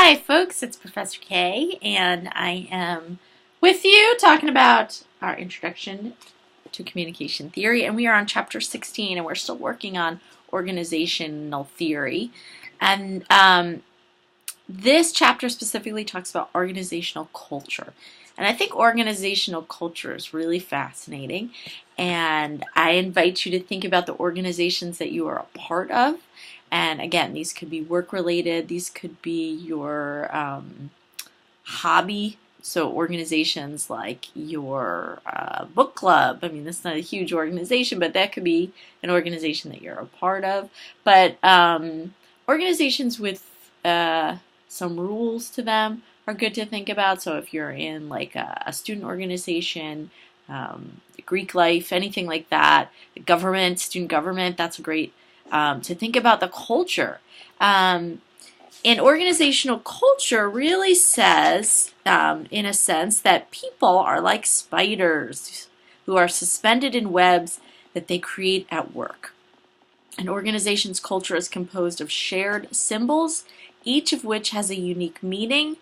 Hi, folks, it's Professor K, and I am with you talking about our introduction to communication theory, and we are on chapter 16, and we're still working on organizational theory. And this chapter specifically talks about organizational culture. And I think organizational culture is really fascinating, and I invite you to think about the organizations that you are a part of. And again, these could be work-related, these could be your hobby, so organizations like your book club. I mean, that's not a huge organization, but that could be an organization that you're a part of. But organizations with some rules to them are good to think about. So if you're in like a student organization, Greek life, anything like that, government, student government, that's great to think about the culture. And organizational culture really says, in a sense, that people are like spiders who are suspended in webs that they create at work. An organization's culture is composed of shared symbols, each of which has a unique meaning.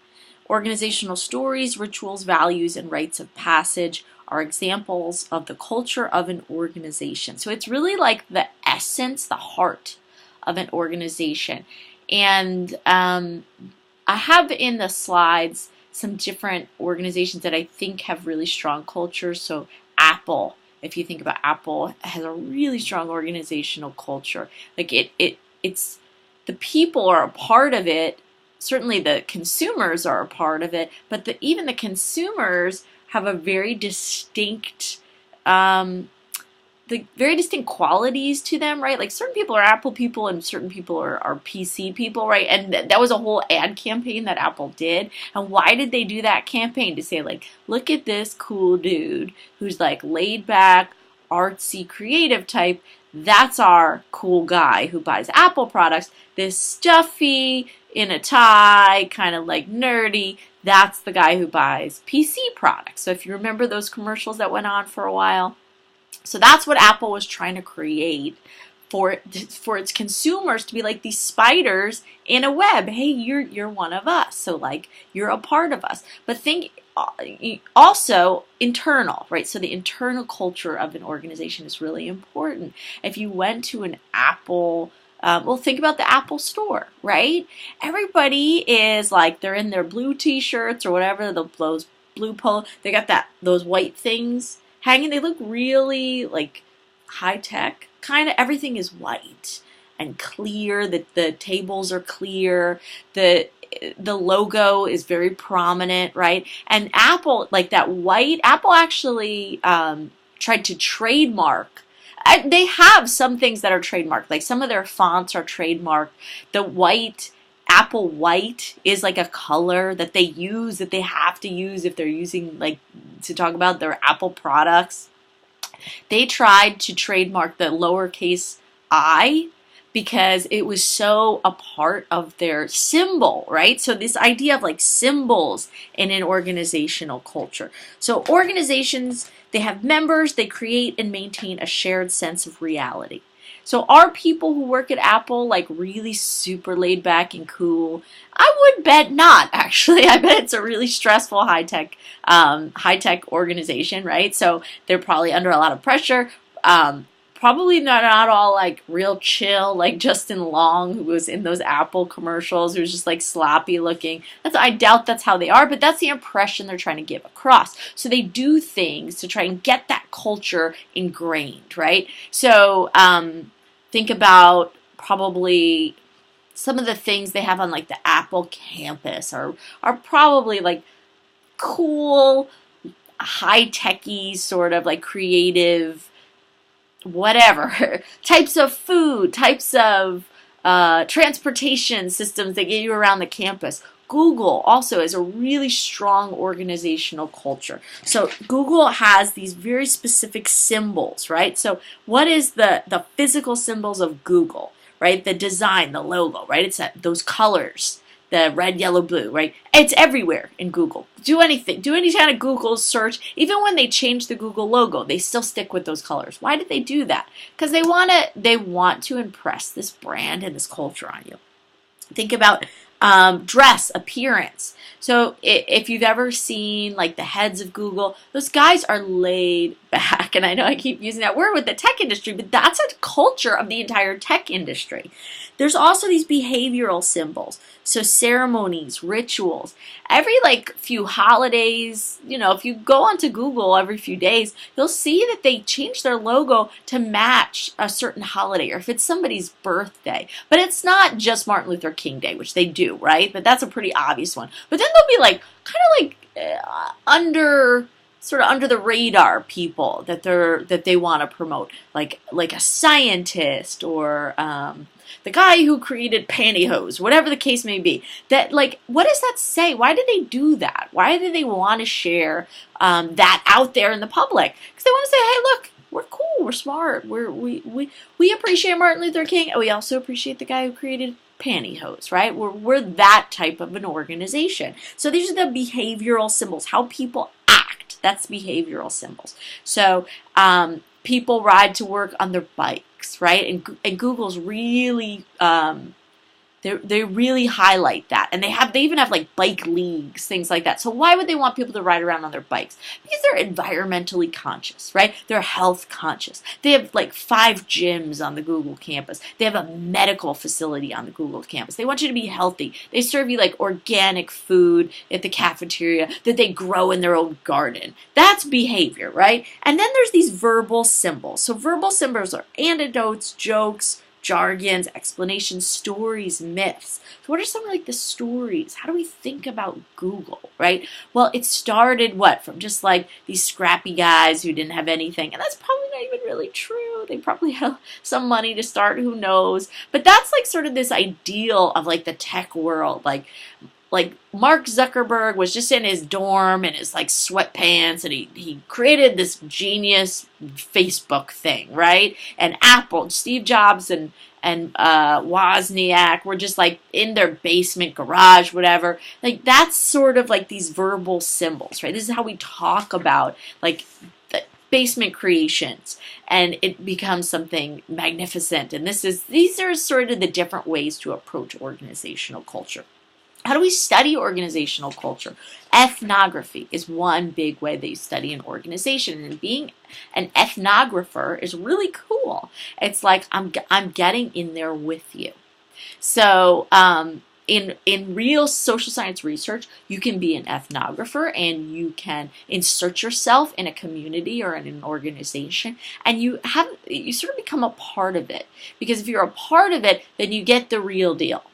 Organizational stories, rituals, values, and rites of passage are examples of the culture of an organization. So it's really like the essence, the heart of an organization. And I have in the slides some different organizations that I think have really strong cultures. So Apple, if you think about Apple, has a really strong organizational culture. Like it's the people are a part of it. Certainly the consumers are a part of it, but even the consumers have a very distinct, very distinct qualities to them, right? Like certain people are Apple people and certain people are PC people, right? And that was a whole ad campaign that Apple did. And why did they do that campaign? To say like, look at this cool dude who's like laid back, artsy, creative type. That's our cool guy who buys Apple products. This stuffy, in a tie, kind of like nerdy, that's the guy who buys PC products. So if you remember those commercials that went on for a while, so that's what Apple was trying to create for its consumers to be like these spiders in a web. Hey, you're one of us, so like you're a part of us. But think also internal, right? So the internal culture of an organization is really important. If you went to an Apple well, think about the Apple store, right? Everybody is like, they're in their blue t-shirts or whatever, those blue polo. They got those white things hanging. They look really like high tech. Kind of everything is white and clear. The tables are clear. The logo is very prominent, right? And Apple, like that white, Apple actually tried to trademark. They have some things that are trademarked, like some of their fonts are trademarked. The white, Apple white, is like a color that they use, that they have to use if they're using, like, to talk about their Apple products. They tried to trademark the lowercase I because it was so a part of their symbol, right? So this idea of like symbols in an organizational culture. So organizations, they have members, they create and maintain a shared sense of reality. So are people who work at Apple like really super laid back and cool? I would bet not, actually. I bet it's a really stressful high-tech organization, right? So they're probably under a lot of pressure. Probably not all like real chill, like Justin Long, who was in those Apple commercials, who's just like sloppy looking. I doubt that's how they are, but that's the impression they're trying to give across. So they do things to try and get that culture ingrained, right? So think about probably some of the things they have on like the Apple campus are probably like cool, high-techy, sort of like creative, whatever, types of food, types of transportation systems that get you around the campus. Google also is a really strong organizational culture. So Google has these very specific symbols, right? So what is the physical symbols of Google, right? The design, the logo, right? It's those colors, the red, yellow, blue, right? It's everywhere in Google. Do anything. Do any kind of Google search. Even when they change the Google logo, they still stick with those colors. Why did they do that? Because they want to impress this brand and this culture on you. Think about Dress, appearance. So if you've ever seen like the heads of Google, those guys are laid back. And I know I keep using that word with the tech industry, but that's a culture of the entire tech industry. There's also these behavioral symbols. So ceremonies, rituals, every like few holidays, if you go onto Google every few days, you'll see that they change their logo to match a certain holiday or if it's somebody's birthday. But it's not just Martin Luther King Day, which they do, right? But that's a pretty obvious one. But then there'll be like kind of like under the radar people that they want to promote, like a scientist or the guy who created pantyhose, whatever the case may be. That, like, what does that say? Why did they do that? Why do they want to share that out there in the public? Because they want to say, hey, look, we're cool, we're smart, we appreciate Martin Luther King, and we also appreciate the guy who created pantyhose, right? We're that type of an organization. So these are the behavioral symbols, how people act. That's behavioral symbols. So people ride to work on their bikes, right? And Google's really they really highlight that, and they even have like bike leagues, things like that. So why would they want people to ride around on their bikes? Because they're environmentally conscious, right? They're health conscious. They have like 5 gyms on the Google campus. They have a medical facility on the Google campus. They want you to be healthy. They serve you like organic food at the cafeteria that they grow in their own garden. That's behavior, right? And then there's these verbal symbols. So verbal symbols are anecdotes, jokes, jargons, explanations, stories, myths. So what are some of like the stories? How do we think about Google, right? Well, it started from just like these scrappy guys who didn't have anything. And that's probably not even really true. They probably had some money to start, who knows? But that's like sort of this ideal of like the tech world, like Mark Zuckerberg was just in his dorm in his like sweatpants, and he created this genius Facebook thing, right? And Apple, Steve Jobs and Wozniak were just like in their basement, garage, whatever. Like that's sort of like these verbal symbols, right? This is how we talk about like the basement creations, and it becomes something magnificent. And these are sort of the different ways to approach organizational culture. How do we study organizational culture? Ethnography is one big way that you study an organization, and being an ethnographer is really cool. It's like I'm getting in there with you. So in real social science research, you can be an ethnographer and you can insert yourself in a community or in an organization, and you sort of become a part of it. Because if you're a part of it, then you get the real deal.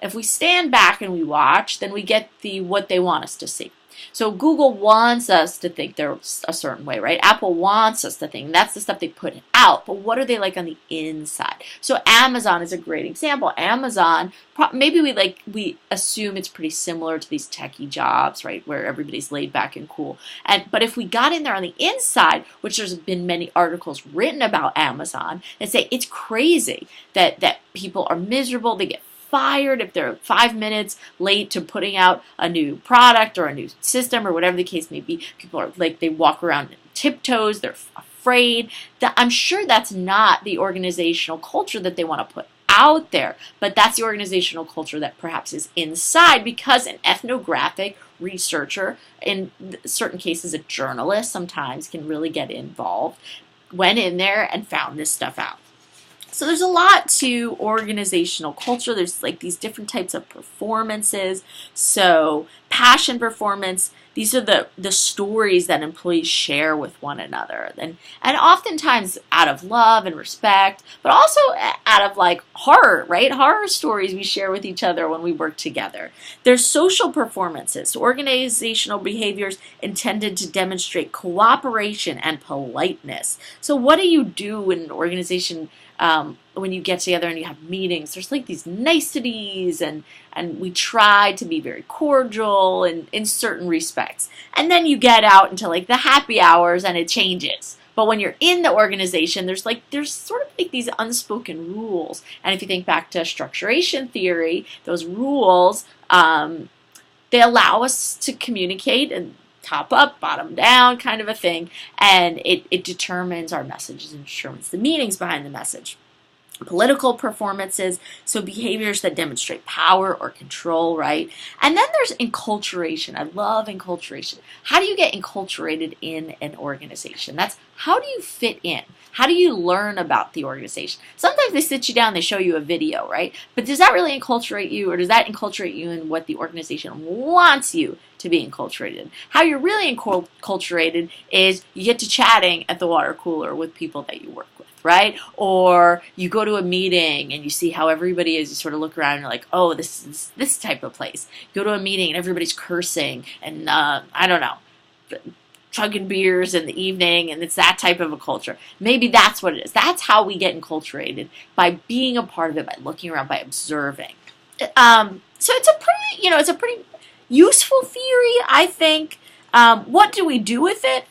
If we stand back and we watch, then we get what they want us to see. So Google wants us to think they're a certain way, right? Apple wants us to think. That's the stuff they put out. But what are they like on the inside? So Amazon is a great example. Amazon, maybe we assume it's pretty similar to these techie jobs, right, where everybody's laid back and cool. But if we got in there on the inside, which there's been many articles written about Amazon, and say it's crazy that people are miserable, they get fired if they're 5 minutes late to putting out a new product or a new system or whatever the case may be. People are like, they walk around in tiptoes, they're afraid. I'm sure that's not the organizational culture that they want to put out there, but that's the organizational culture that perhaps is inside, because an ethnographic researcher, in certain cases a journalist sometimes, can really get involved, went in there and found this stuff out. So there's a lot to organizational culture. There's like these different types of performances. So passion performance, these are the stories that employees share with one another. And oftentimes out of love and respect, but also out of like horror, right? Horror stories we share with each other when we work together. There's social performances, so organizational behaviors intended to demonstrate cooperation and politeness. So what do you do in an organization when you get together and you have meetings? There's like these niceties, and we try to be very cordial in certain respects. And then you get out into like the happy hours and it changes. But when you're in the organization, there's sort of like these unspoken rules. And if you think back to structuration theory, those rules, they allow us to communicate and top up, bottom down kind of a thing, and it determines our messages and determines the meanings behind the message. political performances, so behaviors that demonstrate power or control, right? And then there's enculturation. I love enculturation. How do you get enculturated in an organization? That's how do you fit in? How do you learn about the organization? Sometimes they sit you down, they show you a video, right? But does that really enculturate you, or does that enculturate you in what the organization wants you to be enculturated? How you're really enculturated is you get to chatting at the water cooler with people that you work with, right? Or you go to a meeting and you see how everybody is. You sort of look around and you're like, oh, this is this type of place. You go to a meeting and everybody's cursing and I don't know, chugging beers in the evening, and it's that type of a culture. Maybe that's what it is. That's how we get enculturated, by being a part of it, by looking around, by observing. So it's a pretty, it's a pretty useful theory, I think. What do we do with it?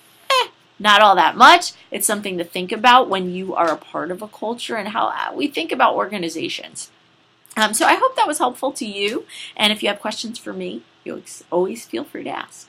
Not all that much. It's something to think about when you are a part of a culture and how we think about organizations. So I hope that was helpful to you. And if you have questions for me, you always feel free to ask.